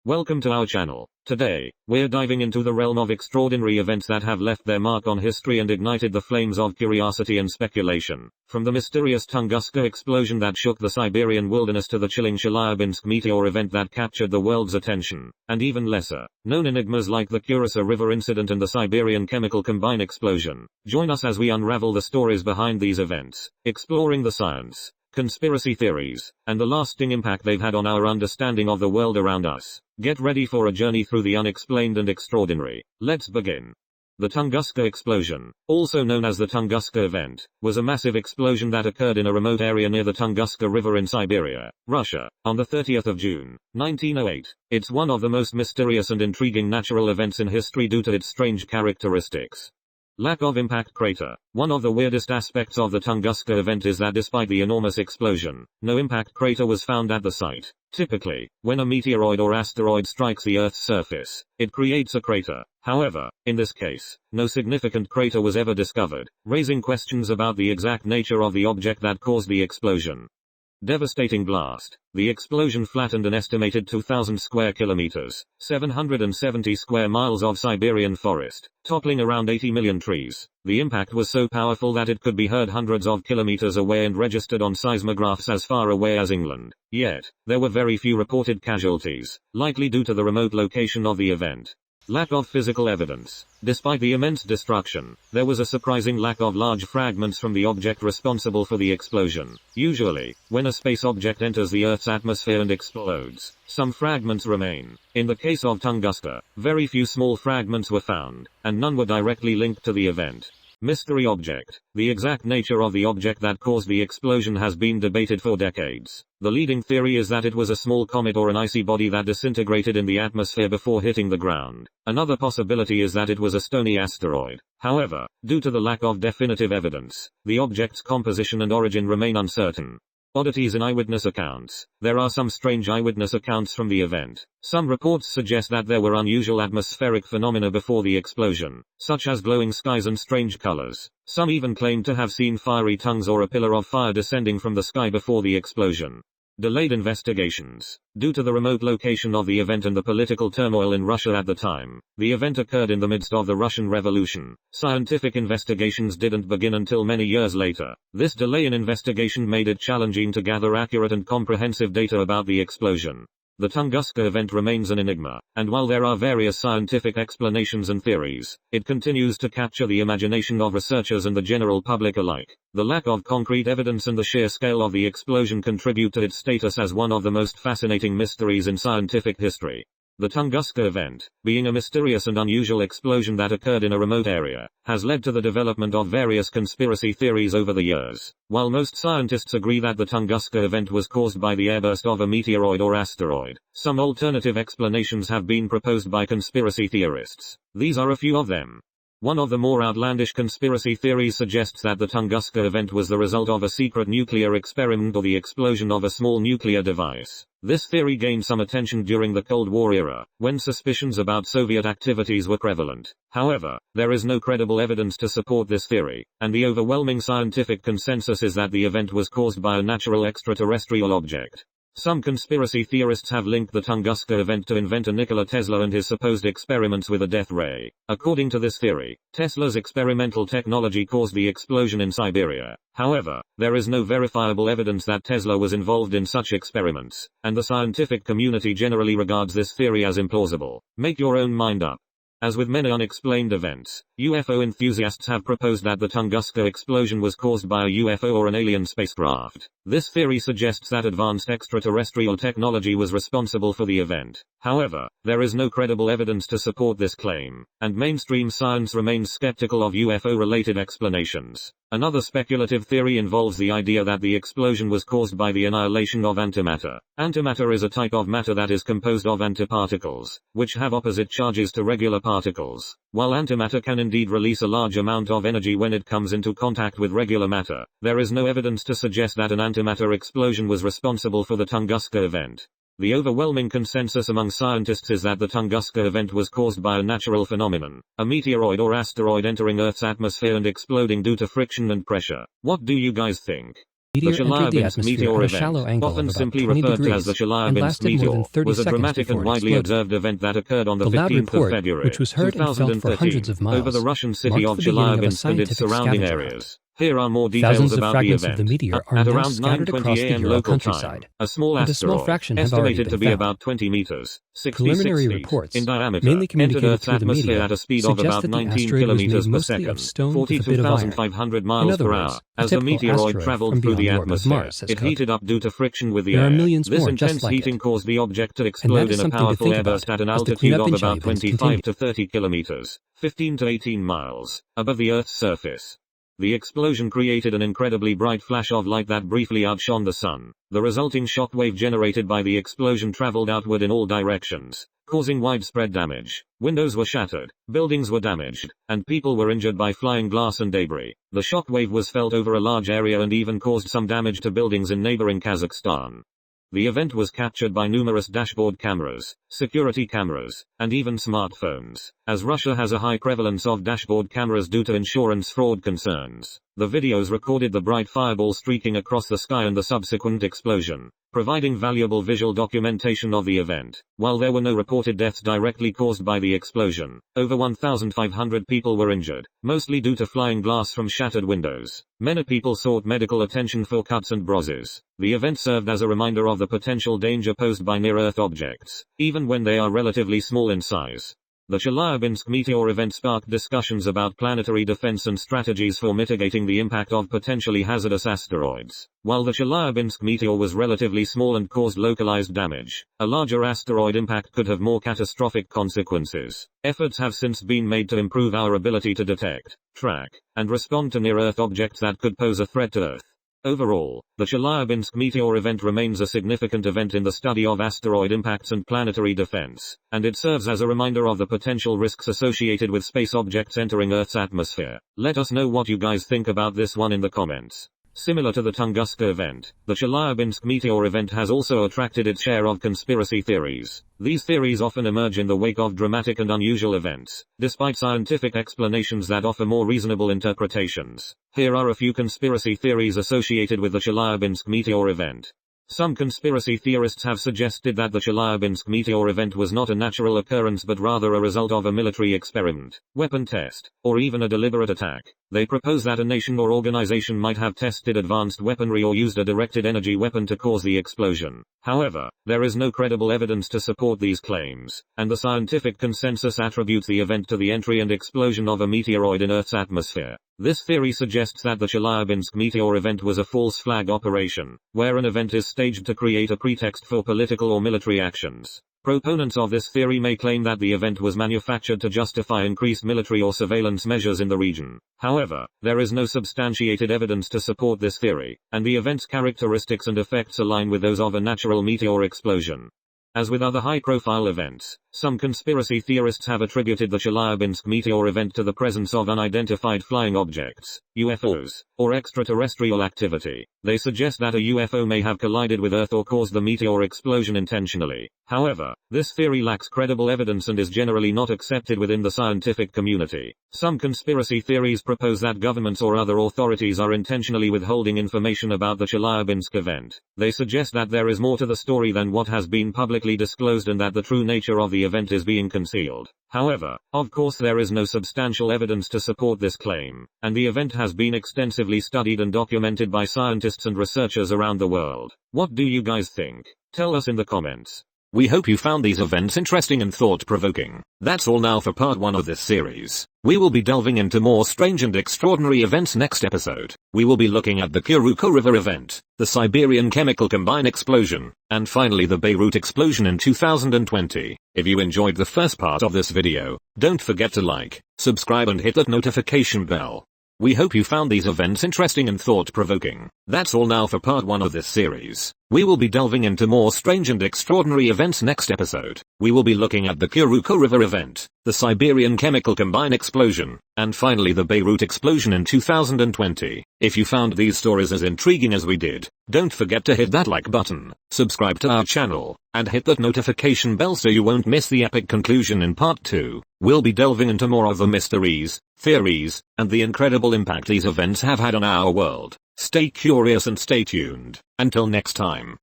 Welcome to our channel. Today, we're diving into the realm of extraordinary events that have left their mark on history and ignited the flames of curiosity and speculation. From the mysterious Tunguska explosion that shook the Siberian wilderness to the chilling Chelyabinsk meteor event that captured the world's attention, and even lesser known enigmas like the Kurasa River incident and the Siberian chemical combine explosion. Join us as we unravel the stories behind these events, exploring the science, conspiracy theories, and the lasting impact they've had on our understanding of the world around us. Get ready for a journey through the unexplained and extraordinary. Let's begin. The Tunguska explosion, also known as the Tunguska event, was a massive explosion that occurred in a remote area near the Tunguska River in Siberia, Russia, on the 30th of June, 1908. It's one of the most mysterious and intriguing natural events in history due to its strange characteristics. Lack of impact crater. One of the weirdest aspects of the Tunguska event is that despite the enormous explosion, no impact crater was found at the site. Typically, when a meteoroid or asteroid strikes the Earth's surface, it creates a crater. However, in this case, no significant crater was ever discovered, raising questions about the exact nature of the object that caused the explosion. Devastating blast. The explosion flattened an estimated 2,000 square kilometers, 770 square miles of Siberian forest, toppling around 80 million trees. The impact was so powerful that it could be heard hundreds of kilometers away and registered on seismographs as far away as England. Yet, there were very few reported casualties, likely due to the remote location of the event. Lack of physical evidence. Despite the immense destruction, there was a surprising lack of large fragments from the object responsible for the explosion. Usually, when a space object enters the Earth's atmosphere and explodes, some fragments remain. In the case of Tunguska, very few small fragments were found, and none were directly linked to the event. Mystery object. The exact nature of the object that caused the explosion has been debated for decades. The leading theory is that it was a small comet or an icy body that disintegrated in the atmosphere before hitting the ground. Another possibility is that it was a stony asteroid. However, due to the lack of definitive evidence, the object's composition and origin remain uncertain. Oddities in eyewitness accounts. There are some strange eyewitness accounts from the event. Some reports suggest that there were unusual atmospheric phenomena before the explosion, such as glowing skies and strange colors. Some even claim to have seen fiery tongues or a pillar of fire descending from the sky before the explosion. Delayed investigations. Due to the remote location of the event and the political turmoil in Russia at the time, the event occurred in the midst of the Russian Revolution. Scientific investigations didn't begin until many years later. This delay in investigation made it challenging to gather accurate and comprehensive data about the explosion. The Tunguska event remains an enigma, and while there are various scientific explanations and theories, it continues to capture the imagination of researchers and the general public alike. The lack of concrete evidence and the sheer scale of the explosion contribute to its status as one of the most fascinating mysteries in scientific history. The Tunguska event, being a mysterious and unusual explosion that occurred in a remote area, has led to the development of various conspiracy theories over the years. While most scientists agree that the Tunguska event was caused by the airburst of a meteoroid or asteroid, some alternative explanations have been proposed by conspiracy theorists. These are a few of them. One of the more outlandish conspiracy theories suggests that the Tunguska event was the result of a secret nuclear experiment or the explosion of a small nuclear device. This theory gained some attention during the Cold War era, when suspicions about Soviet activities were prevalent. However, there is no credible evidence to support this theory, and the overwhelming scientific consensus is that the event was caused by a natural extraterrestrial object. Some conspiracy theorists have linked the Tunguska event to inventor Nikola Tesla and his supposed experiments with a death ray. According to this theory, Tesla's experimental technology caused the explosion in Siberia. However, there is no verifiable evidence that Tesla was involved in such experiments, and the scientific community generally regards this theory as implausible. Make your own mind up. As with many unexplained events, UFO enthusiasts have proposed that the Tunguska explosion was caused by a UFO or an alien spacecraft. This theory suggests that advanced extraterrestrial technology was responsible for the event. However, there is no credible evidence to support this claim, and mainstream science remains skeptical of UFO-related explanations. Another speculative theory involves the idea that the explosion was caused by the annihilation of antimatter. Antimatter is a type of matter that is composed of antiparticles, which have opposite charges to regular particles. While antimatter can indeed release a large amount of energy when it comes into contact with regular matter, there is no evidence to suggest that an antimatter explosion was responsible for the Tunguska event. The overwhelming consensus among scientists is that the Tunguska event was caused by a natural phenomenon, a meteoroid or asteroid entering Earth's atmosphere and exploding due to friction and pressure. What do you guys think? The Chelyabinsk meteor event, often simply referred to as the Chelyabinsk meteor, was a dramatic and widely observed event that occurred on the 15th of February, 2013, over the Russian city of Chelyabinsk and its surrounding areas. Here are more details about the event. At around 9:20 a.m. local time, a small asteroid, estimated to be about 20 meters, 66 feet in diameter, entered Earth's atmosphere at a speed of about 19 kilometers per second, 42,500 miles per hour. As the meteoroid traveled through the atmosphere, it heated up due to friction with the air. This intense heating caused the object to explode in a powerful airburst at an altitude of about 25 to 30 kilometers, 15 to 18 miles, above the Earth's surface. The explosion created an incredibly bright flash of light that briefly outshone the sun. The resulting shock wave generated by the explosion traveled outward in all directions, causing widespread damage. Windows were shattered, buildings were damaged, and people were injured by flying glass and debris. The shock wave was felt over a large area and even caused some damage to buildings in neighboring Kazakhstan. The event was captured by numerous dashboard cameras, security cameras, and even smartphones, as Russia has a high prevalence of dashboard cameras due to insurance fraud concerns. The videos recorded the bright fireball streaking across the sky and the subsequent explosion, providing valuable visual documentation of the event. While there were no reported deaths directly caused by the explosion, over 1,500 people were injured, mostly due to flying glass from shattered windows. Many people sought medical attention for cuts and bruises. The event served as a reminder of the potential danger posed by near-Earth objects, even when they are relatively small in size. The Chelyabinsk meteor event sparked discussions about planetary defense and strategies for mitigating the impact of potentially hazardous asteroids. While the Chelyabinsk meteor was relatively small and caused localized damage, a larger asteroid impact could have more catastrophic consequences. Efforts have since been made to improve our ability to detect, track, and respond to near-Earth objects that could pose a threat to Earth. Overall, the Chelyabinsk meteor event remains a significant event in the study of asteroid impacts and planetary defense, and it serves as a reminder of the potential risks associated with space objects entering Earth's atmosphere. Let us know what you guys think about this one in the comments. Similar to the Tunguska event, the Chelyabinsk meteor event has also attracted its share of conspiracy theories. These theories often emerge in the wake of dramatic and unusual events, despite scientific explanations that offer more reasonable interpretations. Here are a few conspiracy theories associated with the Chelyabinsk meteor event. Some conspiracy theorists have suggested that the Chelyabinsk meteor event was not a natural occurrence but rather a result of a military experiment, weapon test, or even a deliberate attack. They propose that a nation or organization might have tested advanced weaponry or used a directed energy weapon to cause the explosion. However, there is no credible evidence to support these claims, and the scientific consensus attributes the event to the entry and explosion of a meteoroid in Earth's atmosphere. This theory suggests that the Chelyabinsk meteor event was a false flag operation, where an event is staged to create a pretext for political or military actions. Proponents of this theory may claim that the event was manufactured to justify increased military or surveillance measures in the region. However, there is no substantiated evidence to support this theory, and the event's characteristics and effects align with those of a natural meteor explosion. As with other high-profile events, some conspiracy theorists have attributed the Chelyabinsk meteor event to the presence of unidentified flying objects, UFOs, or extraterrestrial activity. They suggest that a UFO may have collided with Earth or caused the meteor explosion intentionally. However, this theory lacks credible evidence and is generally not accepted within the scientific community. Some conspiracy theories propose that governments or other authorities are intentionally withholding information about the Chelyabinsk event. They suggest that there is more to the story than what has been publicly disclosed and that the true nature of the event is being concealed. However, of course there is no substantial evidence to support this claim, and the event has been extensively studied and documented by scientists and researchers around the world. What do you guys think? Tell us in the comments. We hope you found these events interesting and thought-provoking. That's all now for part 1 of this series. We will be delving into more strange and extraordinary events next episode. We will be looking at the Kurukh River event, the Siberian chemical combine explosion, and finally the Beirut explosion in 2020. If you enjoyed the first part of this video, don't forget to like, subscribe and hit that notification bell. We hope you found these events interesting and thought-provoking. That's all now for part 1 of this series. We will be delving into more strange and extraordinary events next episode. We will be looking at the Kurukh River event, the Siberian chemical combine explosion, and finally the Beirut explosion in 2020. If you found these stories as intriguing as we did, don't forget to hit that like button, subscribe to our channel, and hit that notification bell so you won't miss the epic conclusion in part 2. We'll be delving into more of the mysteries, theories, and the incredible impact these events have had on our world. Stay curious and stay tuned. Until next time.